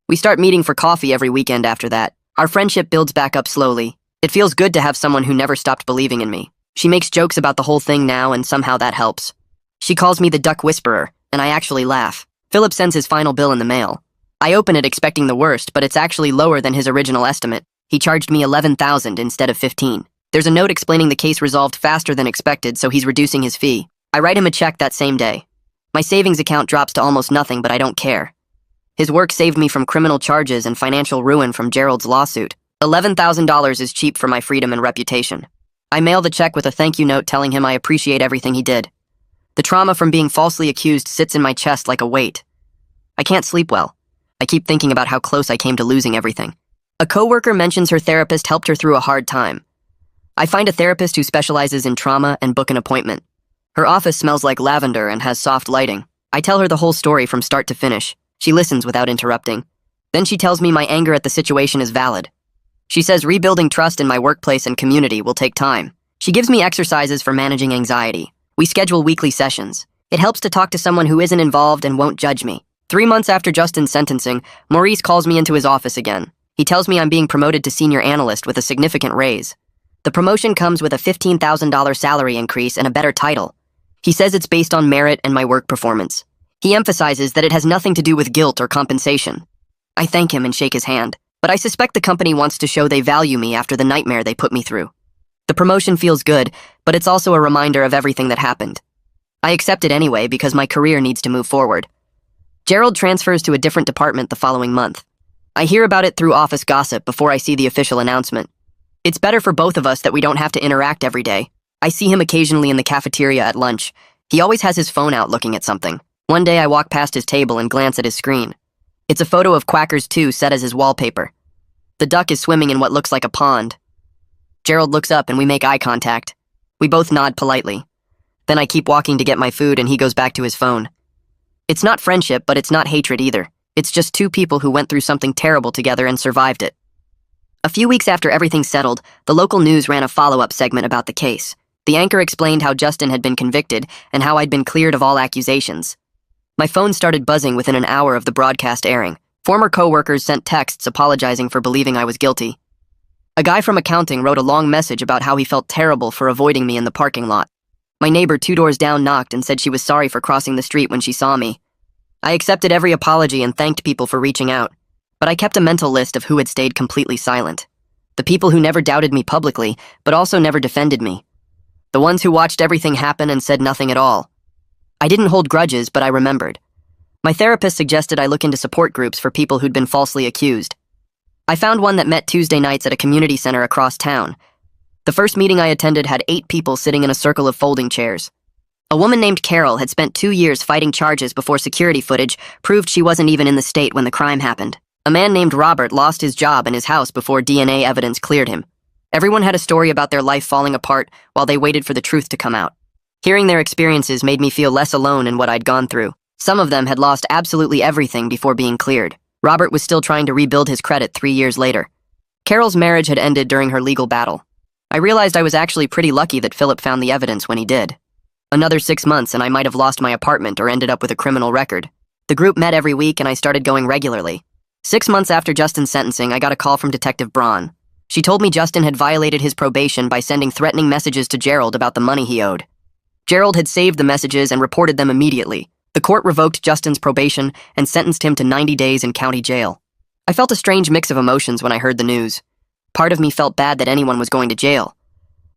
We start meeting for coffee every weekend after that. Our friendship builds back up slowly. It feels good to have someone who never stopped believing in me. She makes jokes about the whole thing now and somehow that helps. She calls me the Duck Whisperer, and I actually laugh. Philip sends his final bill in the mail. I open it expecting the worst, but it's actually lower than his original estimate. He charged me $11,000 instead of $15,000. There's a note explaining the case resolved faster than expected, so he's reducing his fee. I write him a check that same day. My savings account drops to almost nothing, but I don't care. His work saved me from criminal charges and financial ruin from Gerald's lawsuit. $11,000 is cheap for my freedom and reputation. I mail the check with a thank you note telling him I appreciate everything he did. The trauma from being falsely accused sits in my chest like a weight. I can't sleep well. I keep thinking about how close I came to losing everything. A coworker mentions her therapist helped her through a hard time. I find a therapist who specializes in trauma and book an appointment. Her office smells like lavender and has soft lighting. I tell her the whole story from start to finish. She listens without interrupting. Then she tells me my anger at the situation is valid. She says rebuilding trust in my workplace and community will take time. She gives me exercises for managing anxiety. We schedule weekly sessions. It helps to talk to someone who isn't involved and won't judge me. 3 months after Justin's sentencing, Maurice calls me into his office again. He tells me I'm being promoted to senior analyst with a significant raise. The promotion comes with a $15,000 salary increase and a better title. He says it's based on merit and my work performance. He emphasizes that it has nothing to do with guilt or compensation. I thank him and shake his hand, but I suspect the company wants to show they value me after the nightmare they put me through. The promotion feels good, but it's also a reminder of everything that happened. I accept it anyway because my career needs to move forward. Gerald transfers to a different department the following month. I hear about it through office gossip before I see the official announcement. It's better for both of us that we don't have to interact every day. I see him occasionally in the cafeteria at lunch. He always has his phone out looking at something. One day I walk past his table and glance at his screen. It's a photo of Quackers 2 set as his wallpaper. The duck is swimming in what looks like a pond. Gerald looks up and we make eye contact. We both nod politely. Then I keep walking to get my food and he goes back to his phone. It's not friendship, but it's not hatred either. It's just two people who went through something terrible together and survived it. A few weeks after everything settled, the local news ran a follow-up segment about the case. The anchor explained how Justin had been convicted and how I'd been cleared of all accusations. My phone started buzzing within an hour of the broadcast airing. Former coworkers sent texts apologizing for believing I was guilty. A guy from accounting wrote a long message about how he felt terrible for avoiding me in the parking lot. My neighbor 2 doors down knocked and said she was sorry for crossing the street when she saw me. I accepted every apology and thanked people for reaching out, but I kept a mental list of who had stayed completely silent. The people who never doubted me publicly, but also never defended me. The ones who watched everything happen and said nothing at all. I didn't hold grudges, but I remembered. My therapist suggested I look into support groups for people who'd been falsely accused. I found one that met Tuesday nights at a community center across town. The first meeting I attended had 8 people sitting in a circle of folding chairs. A woman named Carol had spent 2 years fighting charges before security footage proved she wasn't even in the state when the crime happened. A man named Robert lost his job and his house before DNA evidence cleared him. Everyone had a story about their life falling apart while they waited for the truth to come out. Hearing their experiences made me feel less alone in what I'd gone through. Some of them had lost absolutely everything before being cleared. Robert was still trying to rebuild his credit 3 years later. Carol's marriage had ended during her legal battle. I realized I was actually pretty lucky that Philip found the evidence when he did. Another 6 months and I might have lost my apartment or ended up with a criminal record. The group met every week and I started going regularly. 6 months after Justin's sentencing, I got a call from Detective Braun. She told me Justin had violated his probation by sending threatening messages to Gerald about the money he owed. Gerald had saved the messages and reported them immediately. The court revoked Justin's probation and sentenced him to 90 days in county jail. I felt a strange mix of emotions when I heard the news. Part of me felt bad that anyone was going to jail,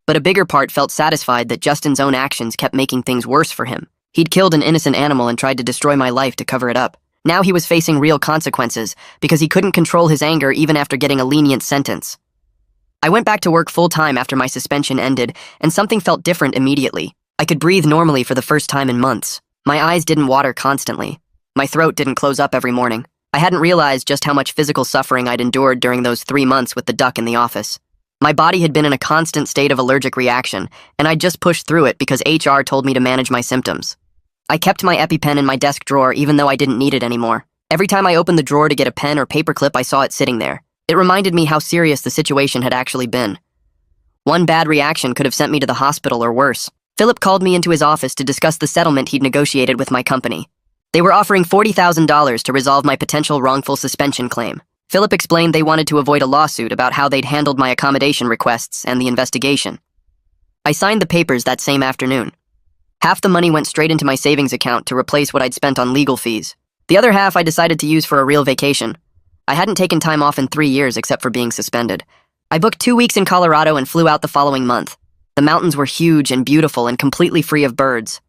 but a bigger part felt satisfied that Justin's own actions kept making things worse for him. He'd killed an innocent animal and tried to destroy my life to cover it up. Now he was facing real consequences because he couldn't control his anger even after getting a lenient sentence. I went back to work full-time after my suspension ended, and something felt different immediately. I could breathe normally for the first time in months. My eyes didn't water constantly. My throat didn't close up every morning. I hadn't realized just how much physical suffering I'd endured during those 3 months with the duck in the office. My body had been in a constant state of allergic reaction, and I'd just pushed through it because HR told me to manage my symptoms. I kept my EpiPen in my desk drawer even though I didn't need it anymore. Every time I opened the drawer to get a pen or paperclip, I saw it sitting there. It reminded me how serious the situation had actually been. One bad reaction could have sent me to the hospital or worse. Philip called me into his office to discuss the settlement he'd negotiated with my company. They were offering $40,000 to resolve my potential wrongful suspension claim. Philip explained they wanted to avoid a lawsuit about how they'd handled my accommodation requests and the investigation. I signed the papers that same afternoon. Half the money went straight into my savings account to replace what I'd spent on legal fees. The other half I decided to use for a real vacation. I hadn't taken time off in 3 years except for being suspended. I booked 2 weeks in Colorado and flew out the following month. The mountains were huge and beautiful and completely free of birds.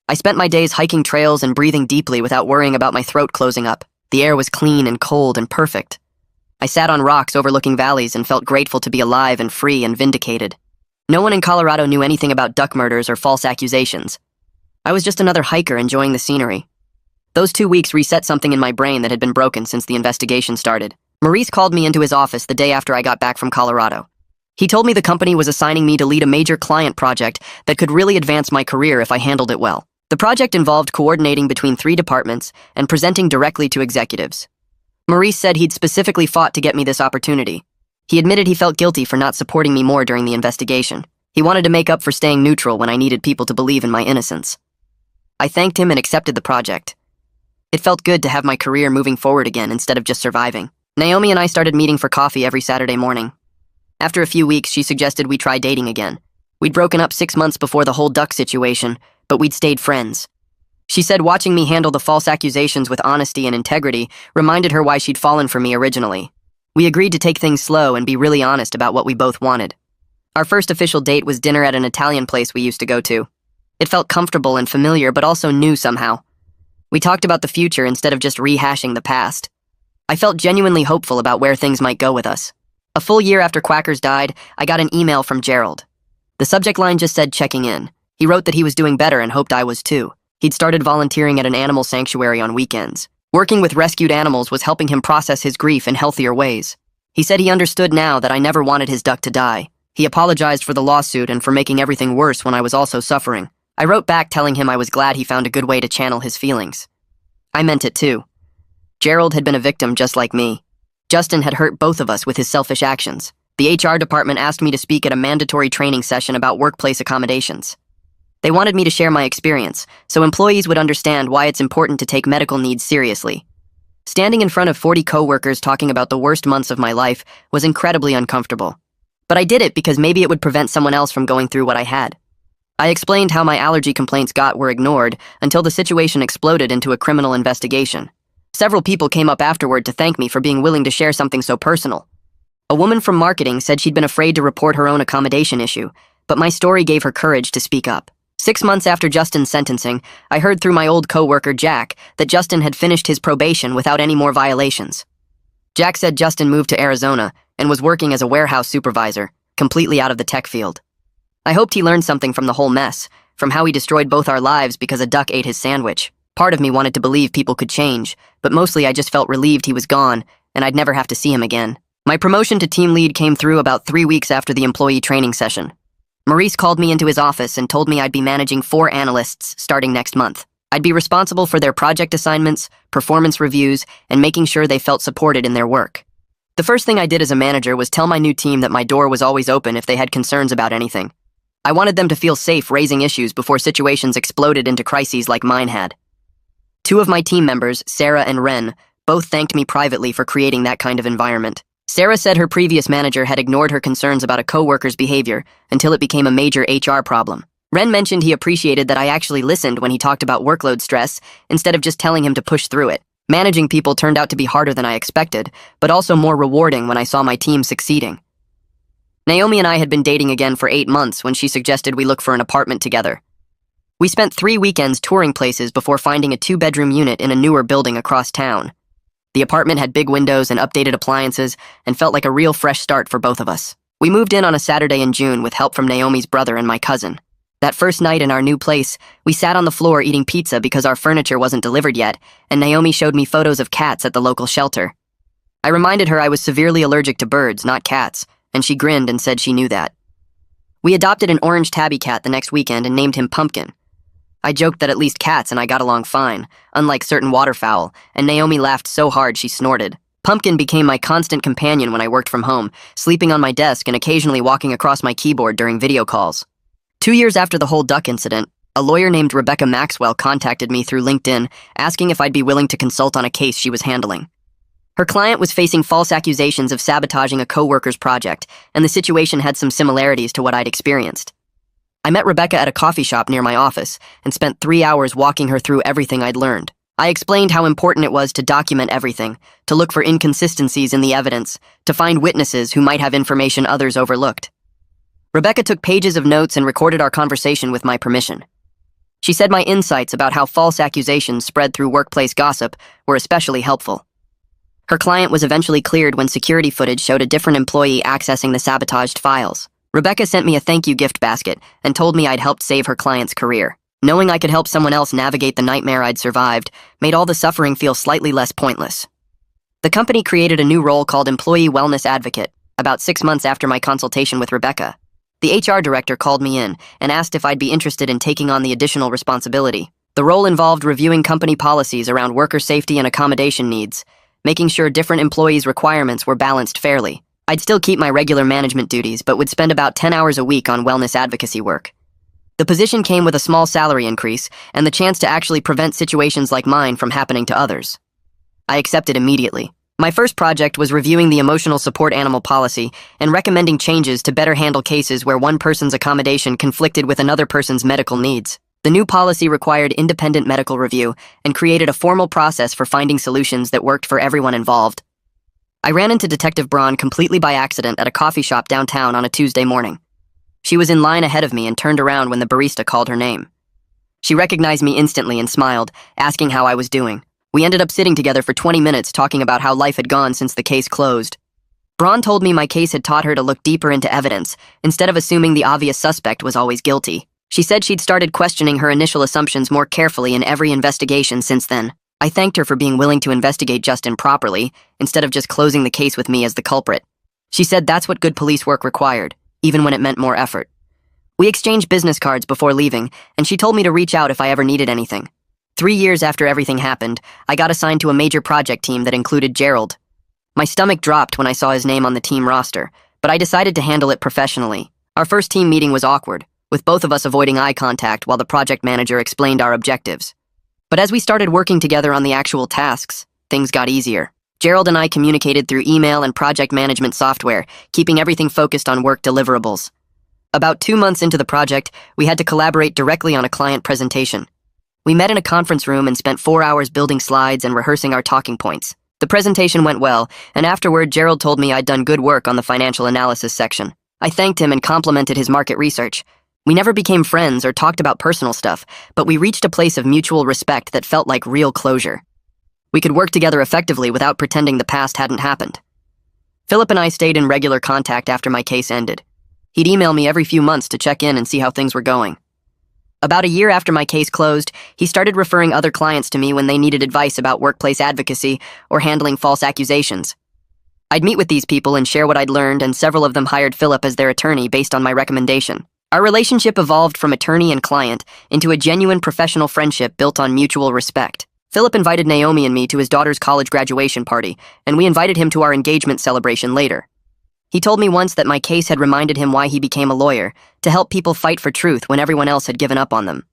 I spent my days hiking trails and breathing deeply without worrying about my throat closing up. The air was clean and cold and perfect. I sat on rocks overlooking valleys and felt grateful to be alive and free and vindicated. No one in Colorado knew anything about duck murders or false accusations. I was just another hiker enjoying the scenery. Those 2 weeks reset something in my brain that had been broken since the investigation started. Maurice called me into his office the day after I got back from Colorado. He told me the company was assigning me to lead a major client project that could really advance my career if I handled it well. The project involved coordinating between 3 departments and presenting directly to executives. Maurice said he'd specifically fought to get me this opportunity. He admitted he felt guilty for not supporting me more during the investigation. He wanted to make up for staying neutral when I needed people to believe in my innocence. I thanked him and accepted the project. It felt good to have my career moving forward again instead of just surviving. Naomi and I started meeting for coffee every Saturday morning. After a few weeks, she suggested we try dating again. We'd broken up 6 months before the whole duck situation, but we'd stayed friends. She said watching me handle the false accusations with honesty and integrity reminded her why she'd fallen for me originally. We agreed to take things slow and be really honest about what we both wanted. Our first official date was dinner at an Italian place we used to go to. It felt comfortable and familiar, but also new somehow. We talked about the future instead of just rehashing the past. I felt genuinely hopeful about where things might go with us. A full year after Quackers died, I got an email from Gerald. The subject line just said checking in. He wrote that he was doing better and hoped I was too. He'd started volunteering at an animal sanctuary on weekends. Working with rescued animals was helping him process his grief in healthier ways. He said he understood now that I never wanted his duck to die. He apologized for the lawsuit and for making everything worse when I was also suffering. I wrote back telling him I was glad he found a good way to channel his feelings. I meant it too. Gerald had been a victim just like me. Justin had hurt both of us with his selfish actions. The HR department asked me to speak at a mandatory training session about workplace accommodations. They wanted me to share my experience, so employees would understand why it's important to take medical needs seriously. Standing in front of 40 coworkers talking about the worst months of my life was incredibly uncomfortable. But I did it because maybe it would prevent someone else from going through what I had. I explained how my allergy complaints were ignored until the situation exploded into a criminal investigation. Several people came up afterward to thank me for being willing to share something so personal. A woman from marketing said she'd been afraid to report her own accommodation issue, but my story gave her courage to speak up. 6 months after Justin's sentencing, I heard through my old coworker Jack that Justin had finished his probation without any more violations. Jack said Justin moved to Arizona and was working as a warehouse supervisor, completely out of the tech field. I hoped he learned something from the whole mess, from how he destroyed both our lives because a duck ate his sandwich. Part of me wanted to believe people could change, but mostly I just felt relieved he was gone and I'd never have to see him again. My promotion to team lead came through about 3 weeks after the employee training session. Maurice called me into his office and told me I'd be managing 4 analysts starting next month. I'd be responsible for their project assignments, performance reviews, and making sure they felt supported in their work. The first thing I did as a manager was tell my new team that my door was always open if they had concerns about anything. I wanted them to feel safe raising issues before situations exploded into crises like mine had. 2 of my team members, Sarah and Ren, both thanked me privately for creating that kind of environment. Sarah said her previous manager had ignored her concerns about a coworker's behavior until it became a major HR problem. Ren mentioned he appreciated that I actually listened when he talked about workload stress instead of just telling him to push through it. Managing people turned out to be harder than I expected, but also more rewarding when I saw my team succeeding. Naomi and I had been dating again for 8 months when she suggested we look for an apartment together. We spent 3 weekends touring places before finding a 2-bedroom unit in a newer building across town. The apartment had big windows and updated appliances and felt like a real fresh start for both of us. We moved in on a Saturday in June with help from Naomi's brother and my cousin. That first night in our new place, we sat on the floor eating pizza because our furniture wasn't delivered yet, and Naomi showed me photos of cats at the local shelter. I reminded her I was severely allergic to birds, not cats, and she grinned and said she knew that. We adopted an orange tabby cat the next weekend and named him Pumpkin. I joked that at least cats and I got along fine, unlike certain waterfowl, and Naomi laughed so hard she snorted. Pumpkin became my constant companion when I worked from home, sleeping on my desk and occasionally walking across my keyboard during video calls. 2 years after the whole duck incident, a lawyer named Rebecca Maxwell contacted me through LinkedIn, asking if I'd be willing to consult on a case she was handling. Her client was facing false accusations of sabotaging a coworker's project, and the situation had some similarities to what I'd experienced. I met Rebecca at a coffee shop near my office and spent 3 hours walking her through everything I'd learned. I explained how important it was to document everything, to look for inconsistencies in the evidence, to find witnesses who might have information others overlooked. Rebecca took pages of notes and recorded our conversation with my permission. She said my insights about how false accusations spread through workplace gossip were especially helpful. Her client was eventually cleared when security footage showed a different employee accessing the sabotaged files. Rebecca sent me a thank you gift basket and told me I'd helped save her client's career. Knowing I could help someone else navigate the nightmare I'd survived made all the suffering feel slightly less pointless. The company created a new role called Employee Wellness Advocate about 6 months after my consultation with Rebecca. The HR director called me in and asked if I'd be interested in taking on the additional responsibility. The role involved reviewing company policies around worker safety and accommodation needs, making sure different employees' requirements were balanced fairly. I'd still keep my regular management duties, but would spend about 10 hours a week on wellness advocacy work. The position came with a small salary increase and the chance to actually prevent situations like mine from happening to others. I accepted immediately. My first project was reviewing the emotional support animal policy and recommending changes to better handle cases where one person's accommodation conflicted with another person's medical needs. The new policy required independent medical review and created a formal process for finding solutions that worked for everyone involved. I ran into Detective Braun completely by accident at a coffee shop downtown on a Tuesday morning. She was in line ahead of me and turned around when the barista called her name. She recognized me instantly and smiled, asking how I was doing. We ended up sitting together for 20 minutes talking about how life had gone since the case closed. Braun told me my case had taught her to look deeper into evidence, instead of assuming the obvious suspect was always guilty. She said she'd started questioning her initial assumptions more carefully in every investigation since then. I thanked her for being willing to investigate Justin properly, instead of just closing the case with me as the culprit. She said that's what good police work required, even when it meant more effort. We exchanged business cards before leaving, and she told me to reach out if I ever needed anything. 3 years after everything happened, I got assigned to a major project team that included Gerald. My stomach dropped when I saw his name on the team roster, but I decided to handle it professionally. Our first team meeting was awkward, with both of us avoiding eye contact while the project manager explained our objectives. But as we started working together on the actual tasks, things got easier. Gerald and I communicated through email and project management software, keeping everything focused on work deliverables. About 2 months into the project, we had to collaborate directly on a client presentation. We met in a conference room and spent 4 hours building slides and rehearsing our talking points. The presentation went well, and afterward, Gerald told me I'd done good work on the financial analysis section. I thanked him and complimented his market research. We never became friends or talked about personal stuff, but we reached a place of mutual respect that felt like real closure. We could work together effectively without pretending the past hadn't happened. Philip and I stayed in regular contact after my case ended. He'd email me every few months to check in and see how things were going. About a year after my case closed, he started referring other clients to me when they needed advice about workplace advocacy or handling false accusations. I'd meet with these people and share what I'd learned, and several of them hired Philip as their attorney based on my recommendation. Our relationship evolved from attorney and client into a genuine professional friendship built on mutual respect. Philip invited Naomi and me to his daughter's college graduation party, and we invited him to our engagement celebration later. He told me once that my case had reminded him why he became a lawyer, to help people fight for truth when everyone else had given up on them.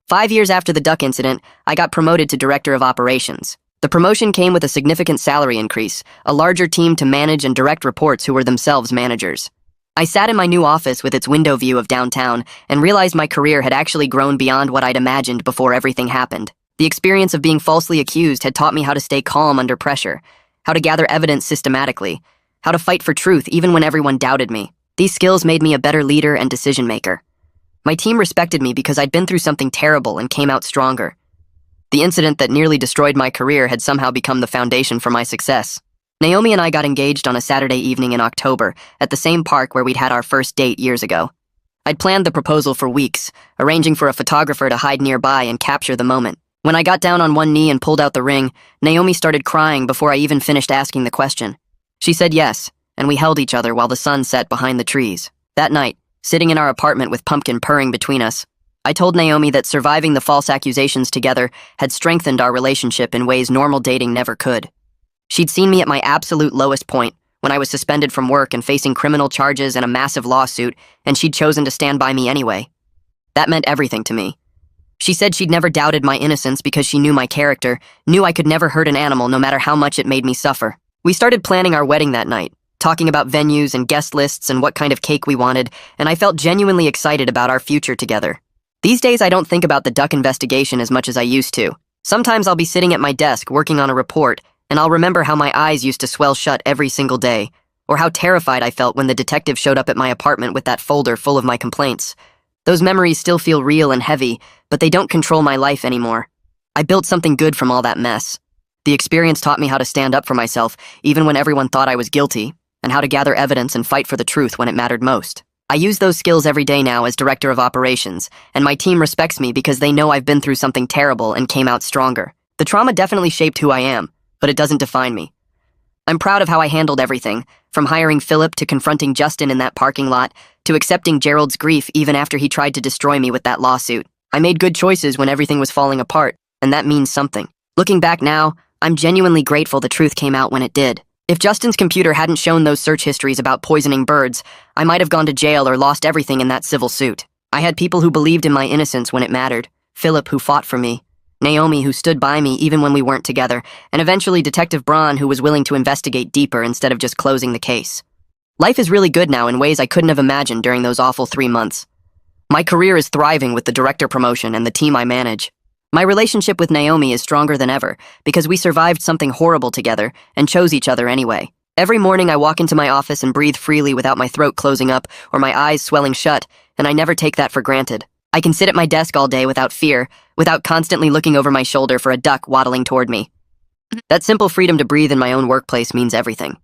5 years after the duck incident, I got promoted to director of operations. The promotion came with a significant salary increase, a larger team to manage and direct reports who were themselves managers. I sat in my new office with its window view of downtown and realized my career had actually grown beyond what I'd imagined before everything happened. The experience of being falsely accused had taught me how to stay calm under pressure, how to gather evidence systematically, how to fight for truth even when everyone doubted me. These skills made me a better leader and decision maker. My team respected me because I'd been through something terrible and came out stronger. The incident that nearly destroyed my career had somehow become the foundation for my success. Naomi and I got engaged on a Saturday evening in October at the same park where we'd had our first date years ago. I'd planned the proposal for weeks, arranging for a photographer to hide nearby and capture the moment. When I got down on one knee and pulled out the ring, Naomi started crying before I even finished asking the question. She said yes, and we held each other while the sun set behind the trees. That night, sitting in our apartment with Pumpkin purring between us, I told Naomi that surviving the false accusations together had strengthened our relationship in ways normal dating never could. She'd seen me at my absolute lowest point, when I was suspended from work and facing criminal charges and a massive lawsuit, and she'd chosen to stand by me anyway. That meant everything to me. She said she'd never doubted my innocence because she knew my character, knew I could never hurt an animal no matter how much it made me suffer. We started planning our wedding that night, talking about venues and guest lists and what kind of cake we wanted, and I felt genuinely excited about our future together. These days I don't think about the duck investigation as much as I used to. Sometimes I'll be sitting at my desk working on a report, and I'll remember how my eyes used to swell shut every single day, or how terrified I felt when the detective showed up at my apartment with that folder full of my complaints. Those memories still feel real and heavy, but they don't control my life anymore. I built something good from all that mess. The experience taught me how to stand up for myself, even when everyone thought I was guilty, and how to gather evidence and fight for the truth when it mattered most. I use those skills every day now as director of operations, and my team respects me because they know I've been through something terrible and came out stronger. The trauma definitely shaped who I am, but it doesn't define me. I'm proud of how I handled everything, from hiring Philip to confronting Justin in that parking lot, to accepting Gerald's grief even after he tried to destroy me with that lawsuit. I made good choices when everything was falling apart, and that means something. Looking back now, I'm genuinely grateful the truth came out when it did. If Justin's computer hadn't shown those search histories about poisoning birds, I might have gone to jail or lost everything in that civil suit. I had people who believed in my innocence when it mattered, Philip who fought for me, Naomi who stood by me even when we weren't together, and eventually Detective Braun who was willing to investigate deeper instead of just closing the case. Life is really good now in ways I couldn't have imagined during those awful 3 months. My career is thriving with the director promotion and the team I manage. My relationship with Naomi is stronger than ever because we survived something horrible together and chose each other anyway. Every morning I walk into my office and breathe freely without my throat closing up or my eyes swelling shut, and I never take that for granted. I can sit at my desk all day without fear, without constantly looking over my shoulder for a duck waddling toward me. That simple freedom to breathe in my own workplace means everything.